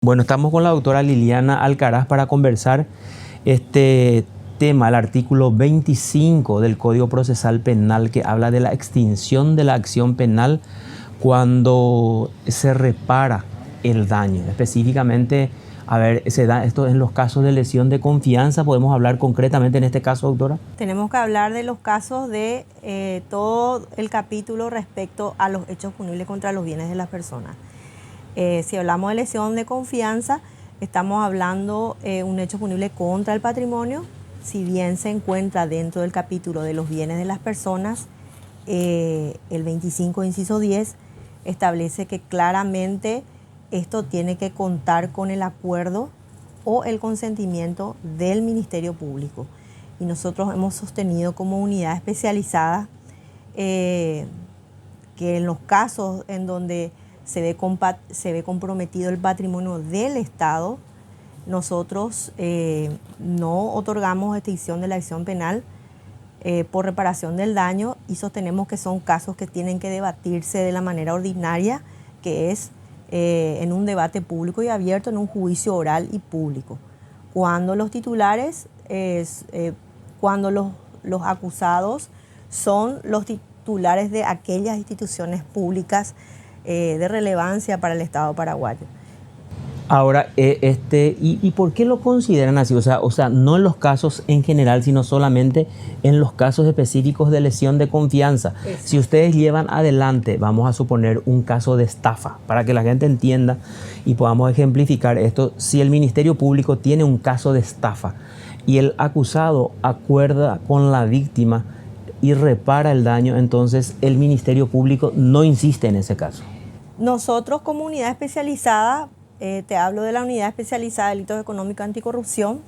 Bueno, estamos con la doctora Liliana Alcaraz para conversar este tema, el artículo 25 del Código Procesal Penal, que habla de la extinción de la acción penal cuando se repara el daño. Específicamente, a ver, se da esto en los casos de lesión de confianza. ¿Podemos hablar concretamente en este caso, doctora? Tenemos que hablar de los casos de todo el capítulo respecto a los hechos punibles contra los bienes de las personas. Si hablamos de lesión de confianza, estamos hablando de un hecho punible contra el patrimonio. Si bien se encuentra dentro del capítulo de los bienes de las personas, el 25, inciso 10, establece que claramente esto tiene que contar con el acuerdo o el consentimiento del Ministerio Público. Y nosotros hemos sostenido como unidad especializada que en los casos en donde se ve comprometido el patrimonio del Estado, nosotros no otorgamos extinción de la acción penal por reparación del daño y sostenemos que son casos que tienen que debatirse de la manera ordinaria, que es en un debate público y abierto, en un juicio oral y público. Cuando los titulares, cuando los acusados son los titulares de aquellas instituciones públicas de relevancia para el Estado paraguayo. Ahora, ¿y por qué lo consideran así? O sea, no en los casos en general, sino solamente en los casos específicos de lesión de confianza. Exacto. Si ustedes llevan adelante, vamos a suponer un caso de estafa, para que la gente entienda y podamos ejemplificar esto, si el Ministerio Público tiene un caso de estafa y el acusado acuerda con la víctima y repara el daño, entonces el Ministerio Público no insiste en ese caso. Nosotros como unidad especializada, te hablo de la unidad especializada de delitos económicos anticorrupción,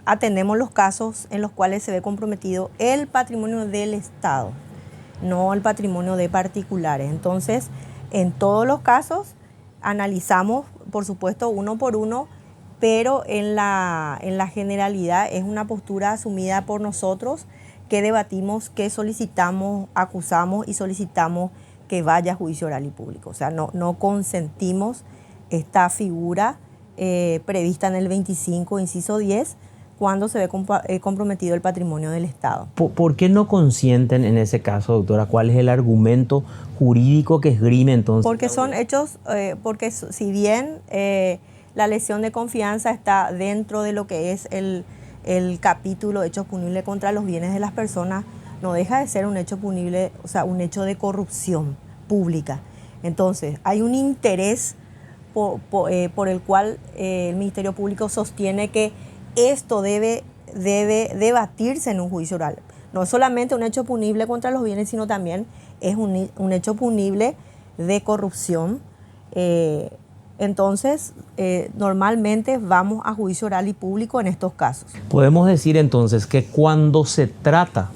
atendemos los casos en los cuales se ve comprometido el patrimonio del Estado, no el patrimonio de particulares. Entonces, en todos los casos analizamos, por supuesto, uno por uno, pero en la generalidad es una postura asumida por nosotros que debatimos, que solicitamos, acusamos y solicitamos que vaya a juicio oral y público. O sea, no consentimos esta figura prevista en el 25, inciso 10, cuando se ve comprometido el patrimonio del Estado. ¿Por qué no consienten en ese caso, doctora? ¿Cuál es el argumento jurídico que esgrime entonces? Porque son hechos, porque si bien la lesión de confianza está dentro de lo que es el capítulo hechos punibles contra los bienes de las personas, no deja de ser un hecho punible, o sea, un hecho de corrupción pública. Entonces, hay un interés por el cual el Ministerio Público sostiene que esto debe debatirse en un juicio oral. No es solamente un hecho punible contra los bienes, sino también es un hecho punible de corrupción. Entonces, normalmente vamos a juicio oral y público en estos casos. Podemos decir entonces que cuando se trata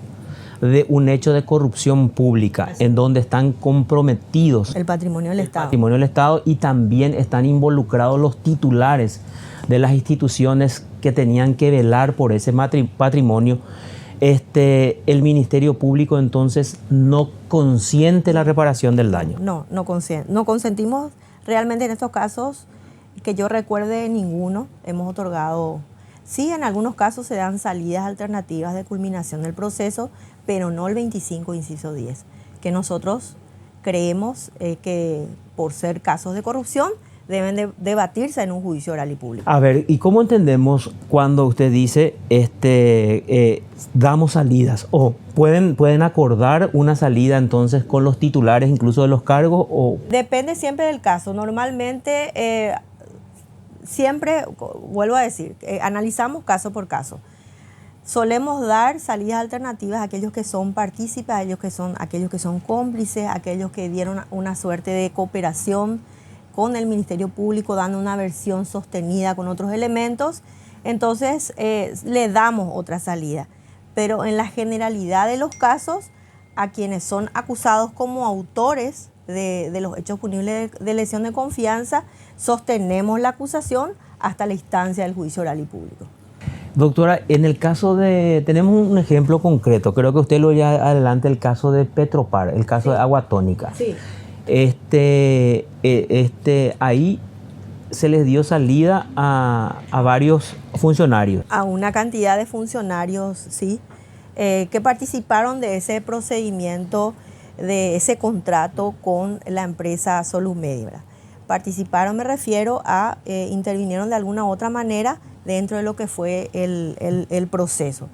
de un hecho de corrupción pública en donde están comprometidos el patrimonio del Estado. Patrimonio del Estado y también están involucrados los titulares de las instituciones que tenían que velar por ese patrimonio, el Ministerio Público entonces no consiente la reparación del daño. No consentimos realmente en estos casos, que yo recuerde ninguno. Hemos otorgado, sí, en algunos casos se dan salidas alternativas de culminación del proceso, pero no el 25, inciso 10, que nosotros creemos que por ser casos de corrupción deben de debatirse en un juicio oral y público. A ver, ¿y cómo entendemos cuando usted dice damos salidas? ¿O pueden acordar una salida entonces con los titulares incluso de los cargos? O depende siempre del caso. Normalmente, siempre, vuelvo a decir, analizamos caso por caso. Solemos dar salidas alternativas a aquellos que son partícipes, a aquellos que son cómplices, a aquellos que dieron una suerte de cooperación con el Ministerio Público, dando una versión sostenida con otros elementos. Entonces, le damos otra salida. Pero en la generalidad de los casos, a quienes son acusados como autores de los hechos punibles de lesión de confianza, sostenemos la acusación hasta la instancia del juicio oral y público. Doctora, en el caso tenemos un ejemplo concreto, creo que usted lo lleva adelante, el caso de Petropar, el caso de Agua Tónica. Sí. Ahí se les dio salida a varios funcionarios. A una cantidad de funcionarios, sí, que participaron de ese procedimiento, de ese contrato con la empresa Solumedia, ¿verdad? Participaron, me refiero a intervinieron de alguna u otra manera dentro de lo que fue el proceso.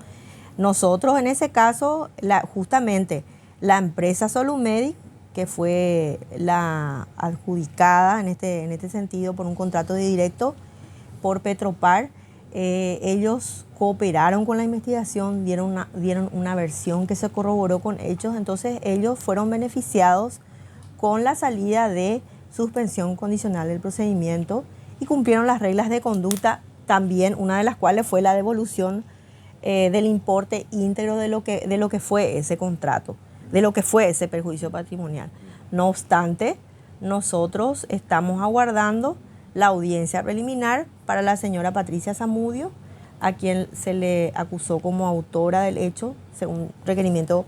Nosotros en ese caso, justamente la empresa Solumedia, que fue la adjudicada en este sentido por un contrato de directo por Petropar, ellos cooperaron con la investigación, dieron una versión que se corroboró con hechos, entonces ellos fueron beneficiados con la salida de suspensión condicional del procedimiento y cumplieron las reglas de conducta, también una de las cuales fue la devolución del importe íntegro de lo que fue ese contrato, de lo que fue ese perjuicio patrimonial. No obstante, nosotros estamos aguardando la audiencia preliminar para la señora Patricia Zamudio, a quien se le acusó como autora del hecho, según requerimiento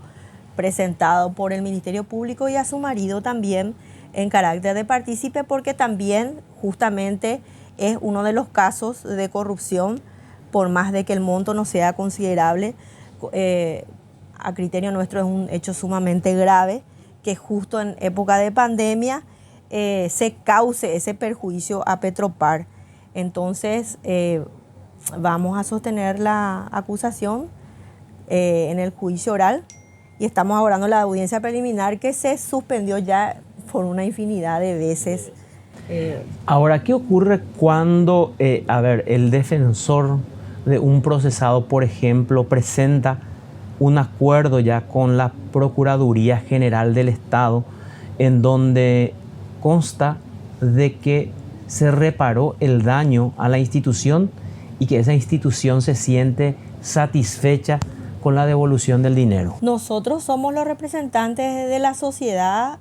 presentado por el Ministerio Público, y a su marido también en carácter de partícipe, porque también justamente es uno de los casos de corrupción, por más de que el monto no sea considerable, a criterio nuestro es un hecho sumamente grave, que justo en época de pandemia se cause ese perjuicio a Petropar. Entonces, vamos a sostener la acusación en el juicio oral y estamos aguardando la audiencia preliminar, que se suspendió ya por una infinidad de veces. Ahora, ¿qué ocurre cuando, el defensor de un procesado, por ejemplo, presenta un acuerdo ya con la Procuraduría General del Estado, en donde consta de que se reparó el daño a la institución y que esa institución se siente satisfecha con la devolución del dinero? Nosotros somos los representantes de la sociedad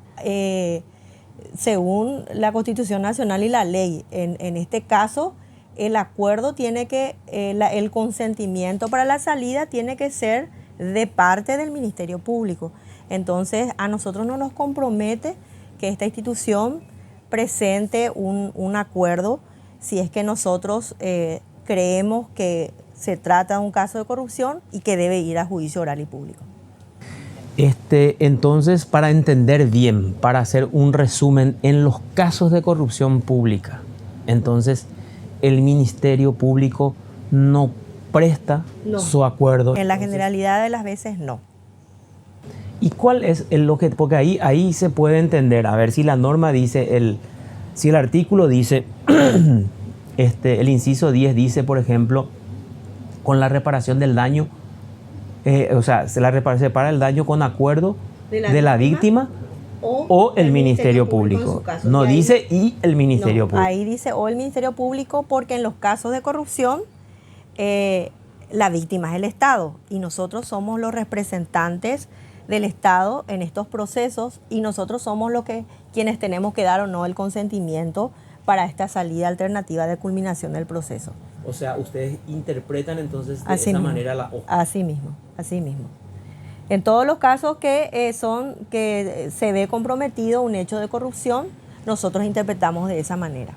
según la Constitución Nacional y la ley. En este caso, el acuerdo tiene que, el consentimiento para la salida tiene que ser de parte del Ministerio Público. Entonces, a nosotros no nos compromete que esta institución presente un acuerdo si es que nosotros creemos que se trata de un caso de corrupción y que debe ir a juicio oral y público. Entonces, para entender bien, para hacer un resumen, en los casos de corrupción pública, entonces el Ministerio Público no presta su acuerdo. En la generalidad de las veces no. ¿Y cuál es lo que? Porque ahí se puede entender, a ver si la norma dice, si el artículo dice, el inciso 10 dice, por ejemplo, con la reparación del daño, se repara el daño con acuerdo de la víctima o el Ministerio Público. No dice y el Ministerio Público. Ahí dice o el Ministerio Público, porque en los casos de corrupción la víctima es el Estado y nosotros somos los representantes del Estado en estos procesos y nosotros somos quienes tenemos que dar o no el consentimiento para esta salida alternativa de culminación del proceso. O sea, ustedes interpretan entonces de así esa mismo, manera la hoja. Así mismo. En todos los casos que se ve comprometido un hecho de corrupción, nosotros interpretamos de esa manera.